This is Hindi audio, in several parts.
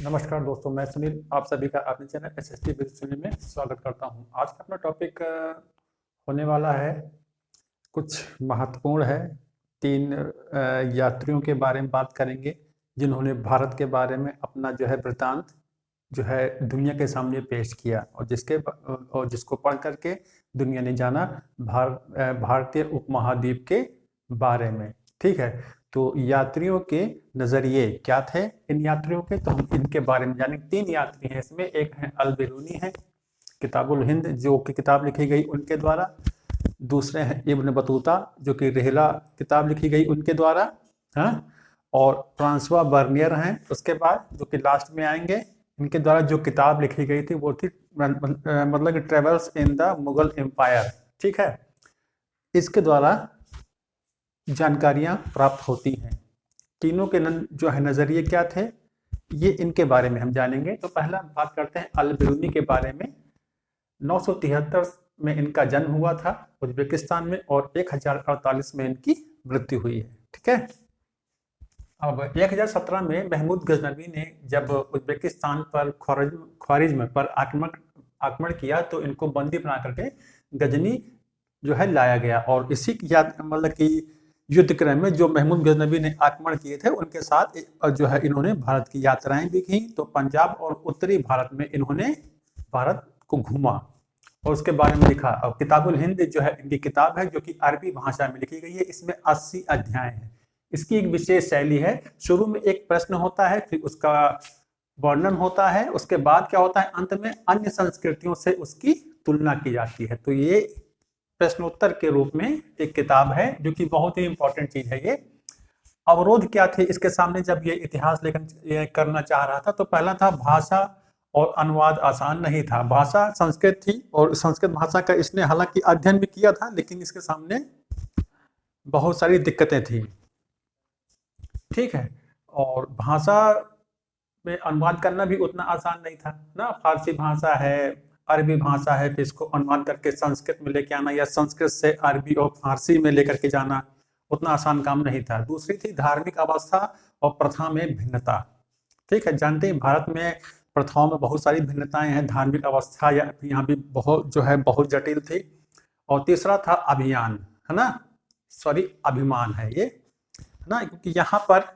नमस्कार दोस्तों, मैं सुनील आप सभी का अपने चैनल एसएसटी बिजनेस में स्वागत करता हूं। आज का अपना टॉपिक होने वाला है कुछ महत्वपूर्ण है। तीन यात्रियों के बारे में बात करेंगे जिन्होंने भारत के बारे में अपना जो है वृतांत जो है दुनिया के सामने पेश किया और जिसको पढ़ करके दुनिया ने जाना भारतीय उपमहाद्वीप के बारे में। ठीक है, तो यात्रियों के नजरिए क्या थे इन यात्रियों के, तो हम इनके बारे में जानेंगे। तीन यात्री हैं इसमें, एक है अल बिरूनी है, किताबुल हिंद जो कि किताब लिखी गई उनके द्वारा। दूसरे हैं इब्न बतूता जो कि रिहला किताब लिखी गई उनके द्वारा। हाँ, और फ्रांसवा बर्नियर हैं उसके बाद, जो कि लास्ट में आएंगे। इनके द्वारा जो किताब लिखी गई थी वो थी मतलब कि travels in the Mughal empire. ठीक है, इसके द्वारा जानकारियां प्राप्त होती हैं। तीनों के जो है नजरिए क्या थे, ये इनके बारे में हम जानेंगे। तो पहला बात करते हैं अल बिरूनी के बारे में। 973 में इनका जन्म हुआ था उज्बेकिस्तान में, और 1048 में इनकी मृत्यु हुई है। ठीक है, अब 1017 में महमूद गजनवी ने जब उज्बेकिस्तान पर ख्वारिज्म पर आक्रमण किया तो इनको बंदी बना करके गजनी जो है लाया गया, और इसी की याद मतलब कि युद्ध क्रम में जो महमूद गजनवी ने आक्रमण किए थे उनके साथ जो है इन्होंने भारत की यात्राएं भी की। तो पंजाब और उत्तरी भारत में इन्होंने भारत को घूमा और उसके बारे में लिखा। और किताबुल हिंद जो है इनकी किताब है जो कि अरबी भाषा में लिखी गई है। इसमें 80 अध्याय हैं। इसकी एक विशेष शैली है, शुरू में एक प्रश्न होता है, फिर उसका वर्णन होता है, उसके बाद क्या होता है, अंत में अन्य संस्कृतियों से उसकी तुलना की जाती है। तो ये प्रश्नोत्तर के रूप में एक किताब है जो कि बहुत ही इंपॉर्टेंट चीज है। ये अवरोध क्या थे इसके सामने जब ये इतिहास लेखन करना चाह रहा था, तो पहला था भाषा और अनुवाद आसान नहीं था। भाषा संस्कृत थी और संस्कृत भाषा का इसने हालांकि अध्ययन भी किया था, लेकिन इसके सामने बहुत सारी दिक्कतें थी। ठीक है, और भाषा में अनुवाद करना भी उतना आसान नहीं था ना। फारसी भाषा है, अरबी भाषा है, फिर इसको अनुवाद करके संस्कृत में लेके आना या संस्कृत से अरबी और फारसी में लेकर के जाना उतना आसान काम नहीं था। दूसरी थी धार्मिक अवस्था और प्रथा में भिन्नता। ठीक है, जानते हैं भारत में प्रथाओं में बहुत सारी भिन्नताएं हैं। धार्मिक अवस्था या यहाँ भी बहुत जो है बहुत जटिल थी। और तीसरा था अभियान, है ना, सॉरी अभिमान है ये, है ना, क्योंकि यहाँ पर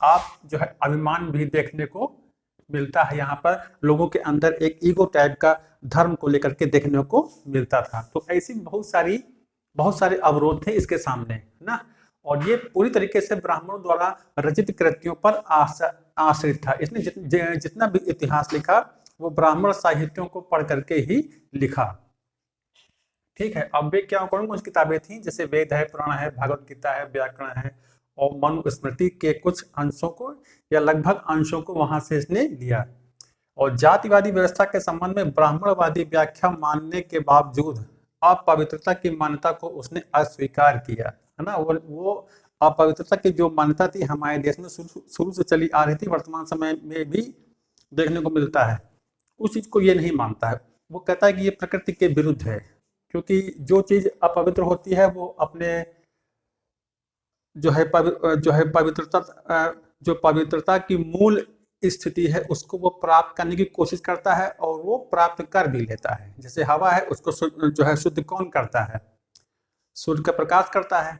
आप जो है अभिमान भी देखने को मिलता है। यहाँ पर लोगों के अंदर एक ईगो टाइप का धर्म को लेकर के देखने को मिलता था। तो ऐसी बहुत सारे अवरोध थे इसके सामने, है ना। और ये पूरी तरीके से ब्राह्मणों द्वारा रचित कृतियों पर आश्रित था। इसने जितना भी इतिहास लिखा वो ब्राह्मण साहित्यों को पढ़ करके ही लिखा। ठीक है, अब वे क्या कुछ किताबें थी, जैसे वेद है, पुराण है, भगवत गीता है, व्याकरण है, और मनुस्मृति के कुछ अंशों को या लगभग अंशों को वहां से इसने लिया। और जातिवादी व्यवस्था के संबंध में ब्राह्मणवादी व्याख्या मानने के बावजूद अपवित्रता की मान्यता को उसने अस्वीकार किया, है ना। वो अपवित्रता की जो मान्यता थी हमारे देश में शुरू से चली आ रही थी, वर्तमान समय में भी देखने को मिलता है, उस चीज को ये नहीं मानता है। वो कहता है कि ये प्रकृति के विरुद्ध है, क्योंकि जो चीज अपवित्र होती है वो अपने जो है पवित्रता की मूल स्थिति है उसको वो प्राप्त करने की कोशिश करता है, और वो प्राप्त कर भी लेता है। जैसे हवा है, उसको जो है शुद्ध कौन करता है, सूर्य का प्रकाश करता है।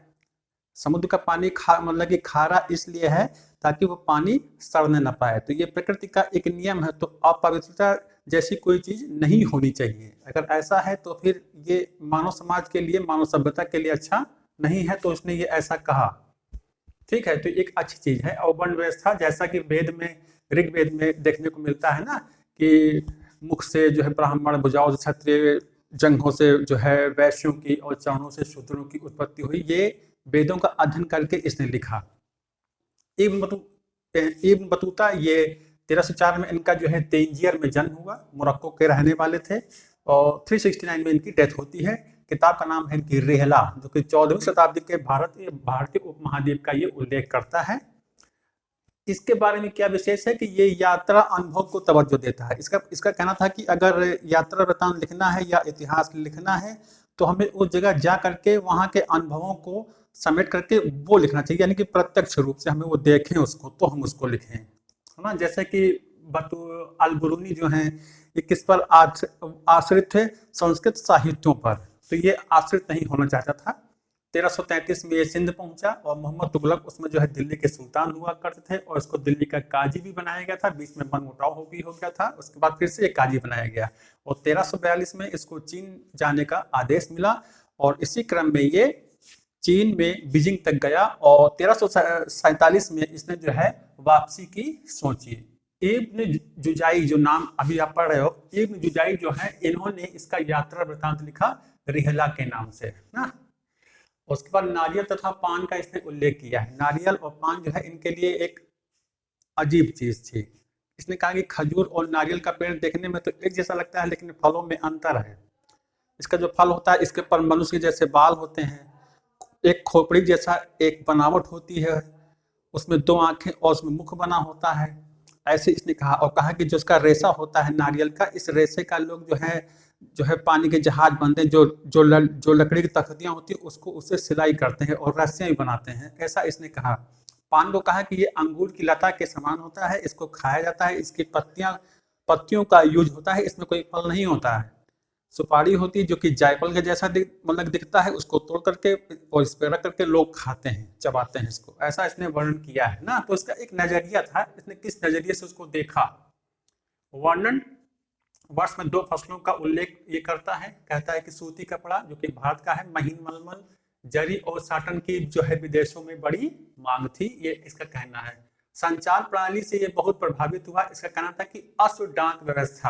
समुद्र का पानी मतलब कि खारा इसलिए है ताकि वो पानी सड़ने न पाए। तो ये प्रकृति का एक नियम है। तो अपवित्रता जैसी कोई चीज नहीं होनी चाहिए। अगर ऐसा है तो फिर ये मानव समाज के लिए, मानव सभ्यता के लिए अच्छा नहीं है, तो उसने ये ऐसा कहा। ठीक है, तो एक अच्छी चीज है। और वर्ण व्यवस्था, जैसा कि वेद में, ऋग्वेद में देखने को मिलता है ना, कि मुख से जो है ब्राह्मण, भुजाओं से क्षत्रिय, जंघों से जो है वैश्यों की, और चरणों से शूद्रों की उत्पत्ति हुई। ये वेदों का अध्ययन करके इसने लिखा। इब्न बतूता ये 1304 में इनका जो है तेंजियर में जन्म हुआ, मोरक्को के रहने वाले थे, और 369 में इनकी डेथ होती है। किताब का नाम है इनकी रिहला, जो कि 14वीं शताब्दी के भारतीय उपमहाद्वीप का ये उल्लेख करता है। इसके बारे में क्या विशेष है कि ये यात्रा अनुभव को तवज्जो देता है। इसका कहना था कि अगर यात्रा वृतांत लिखना है या इतिहास लिखना है तो हमें उस जगह जा करके वहां के अनुभवों को समेट करके वो लिखना चाहिए, यानी कि प्रत्यक्ष रूप से हमें वो देखें उसको तो हम उसको लिखें, है ना। जैसे कि बतू अल बुरूनी जो हैं ये किस पर आश्रित थे? संस्कृत साहित्यों पर। तो ये आश्रित नहीं होना चाहता था। 1333 में ये सिंध पहुंचा और मोहम्मद तुगलक उसमें जो है दिल्ली के सुल्तान हुआ करते थे और इसको दिल्ली का काजी भी बनाया गया था। बीच में मनमुटाव भी हो गया था, उसके बाद फिर से एक काजी बनाया गया और 1342 में इसको चीन जाने का आदेश मिला और इसी क्रम में ये चीन में बीजिंग तक गया और 1347 में इसने जो है वापसी की सोची। इब्न जुजाई जो नाम अभी आप पढ़ रहे हो, इब्न जुजाई जो है इन्होंने इसका यात्रा वृतांत लिखा रिहला के नाम से ना। उसके बाद नारियल तथा पान का इसने उल्लेख किया है। नारियल और पान जो है इनके लिए एक अजीब चीज थी। इसने कहा कि खजूर और नारियल का पेड़ देखने में तो एक जैसा लगता है लेकिन फलों में अंतर है। इसका जो फल होता है इसके पर मनुष्य जैसे बाल होते हैं, एक खोपड़ी जैसा एक बनावट होती है, उसमें 2 आंखें और उसमें मुख बना होता है, ऐसे इसने कहा। और कहा कि जो उसका रेशा होता है नारियल का, इस रेशे का लोग जो है पानी के जहाज बनते हैं, जो लकड़ी की तख्तियां होती है उसको उससे सिलाई करते हैं और रस्सियां भी बनाते हैं, ऐसा इसने कहा। पान को कहा कि ये अंगूर की लता के समान होता है, इसको खाया जाता है, इसकी पत्तियों का यूज होता है, इसमें कोई फल नहीं होता है। सुपारी होती है जो कि जायफल के जैसा मतलब दिखता है, उसको तोड़ करके और इस पर रख करके लोग खाते हैं, चबाते हैं इसको, ऐसा इसने वर्णन किया है ना। तो इसका एक नजरिया था, इसने किस नजरिए से उसको देखा। वर्णन वर्ष में 2 फसलों का उल्लेख ये करता है, कहता है कि सूती कपड़ा जो कि भारत का है, महीन मलमल, जरी और साटन की जो है विदेशों में बड़ी मांग थी, ये इसका कहना है। संचार प्रणाली से ये बहुत प्रभावित हुआ। इसका कहना था कि अश्व डाक व्यवस्था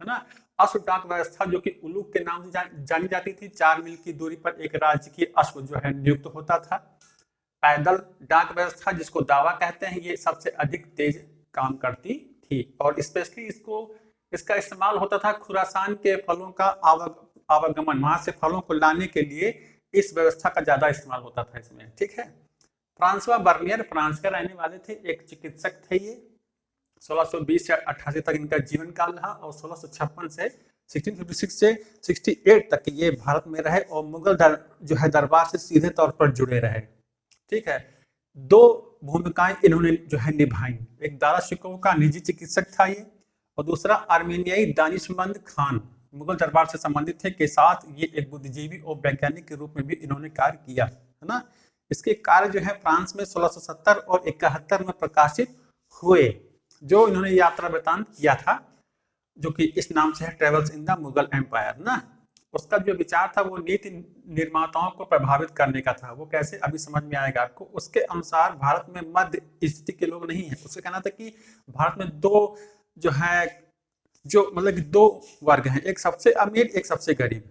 है ना, अश्व डाक व्यवस्था जो कि उलूक के नाम से जानी जाती थी। 4 मील की दूरी पर एक राजकीय अश्व जो है नियुक्त होता था। पैदल डाक व्यवस्था जिसको दावा कहते हैं, ये सबसे अधिक तेज काम करती थी और स्पेशली इसका इस्तेमाल होता था खुरासान के फलों का आवागमन, वहां से फलों को लाने के लिए इस व्यवस्था का ज्यादा इस्तेमाल होता था इसमें, ठीक है। फ्रांसवा बर्नियर फ्रांस के रहने वाले थे, एक चिकित्सक थे ये। 1620 से 88 तक इनका जीवन काल रहा और 1656 से 1656 से 68 तक ये भारत में रहे और मुगल जो है दरबार से सीधे तौर पर जुड़े रहे, ठीक है। 2 भूमिकाएं इन्होंने जो है निभाई, एक दाराशिकोह का निजी चिकित्सक था ये और दूसरा आर्मेनियाई दानिशमंद खान मुगल दरबार से संबंधित थे के साथ ये एक बुद्धिजीवी और वैज्ञानिक के रूप में भी इन्होंने कार्य किया, है ना। इसके कार्य जो है फ्रांस में 1670 और 71 में प्रकाशित हुए, जो इन्होंने यात्रा वृतांत किया था, जो कि इस नाम से है travels in the Mughal empire ना। उसका जो विचार था वो नीति निर्माताओं को प्रभावित करने का था। वो कैसे, अभी समझ में आएगा आपको। उसके अनुसार भारत में मध्य स्थिति के लोग नहीं है। उसका कहना था कि भारत में 2 जो है मतलब 2 वर्ग हैं, एक सबसे अमीर एक सबसे गरीब,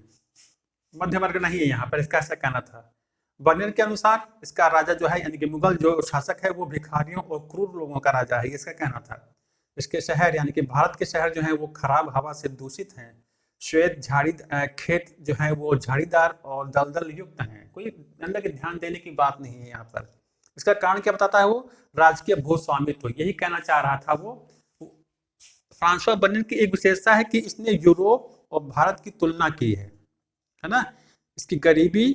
मध्य वर्ग नहीं है यहाँ पर, इसका ऐसा कहना था। बर्नियर के अनुसार इसका राजा जो है यानी कि मुगल जो शासक है वो भिखारियों और क्रूर लोगों का राजा है, इसका कहना था। इसके शहर यानी कि भारत के शहर जो है वो खराब हवा से दूषित हैं, श्वेत झाड़ी खेत जो है वो झाड़ीदार और दलदल युक्त हैं, कोई अंदर के ध्यान देने की बात नहीं है यहाँ पर। इसका कारण क्या बताता है वो, राजकीय भूस्वामित्व, यही कहना चाह रहा था वो। फ्रांसवा बर्नियर की एक विशेषता है कि इसने यूरोप और भारत की तुलना की है ना। इसकी गरीबी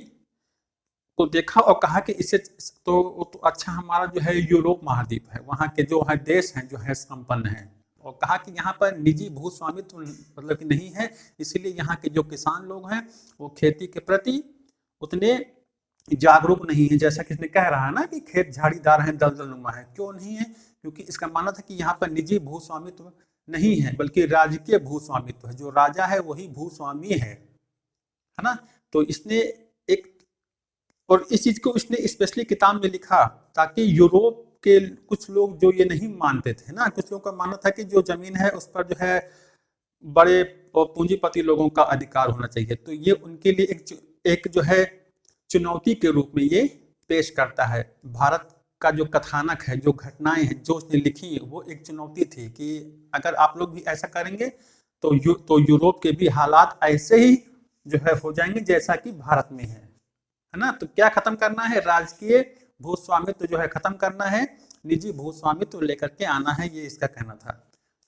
को देखा और कहा कि इससे तो अच्छा हमारा जो है यूरोप महाद्वीप है, वहाँ के जो है देश हैं जो है संपन्न हैं, और कहा कि यहाँ पर निजी भूस्वामित्व मतलब कि नहीं है, इसीलिए यहाँ के जो किसान लोग हैं वो खेती के प्रति उतने जागरूक नहीं है, जैसा कि इसने कह रहा है ना कि खेत झाड़ीदार हैं दलदल नुमा है। क्यों नहीं है? क्योंकि इसका मानना था कि यहाँ पर निजी भूस्वामित्व नहीं है बल्कि राजकीय भूस्वामित्व है, जो राजा है वही भूस्वामी है ना। तो इसने एक और इस चीज को इसने स्पेशली किताब में लिखा ताकि यूरोप के कुछ लोग जो ये नहीं मानते थे ना, कुछ लोगों का मानना था कि जो जमीन है उस पर जो है बड़े और पूंजीपति लोगों का अधिकार होना चाहिए, तो ये उनके लिए एक जो है चुनौती के रूप में ये पेश करता है। भारत का जो कथानक है, जो घटनाएं हैं जो उसने लिखी है, वो एक चुनौती थी कि अगर आप लोग भी ऐसा करेंगे तो यूरोप के भी हालात ऐसे ही जो है हो जाएंगे जैसा कि भारत में है ना। तो क्या खत्म करना है? राजकीय भूस्वामित्व जो है खत्म करना है, निजी भूस्वामित्व लेकर के आना है, ये इसका कहना था।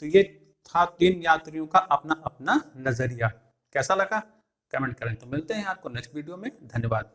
तो ये था 3 यात्रियों का अपना अपना नजरिया। कैसा लगा कमेंट करें। तो मिलते हैं आपको नेक्स्ट वीडियो में, धन्यवाद।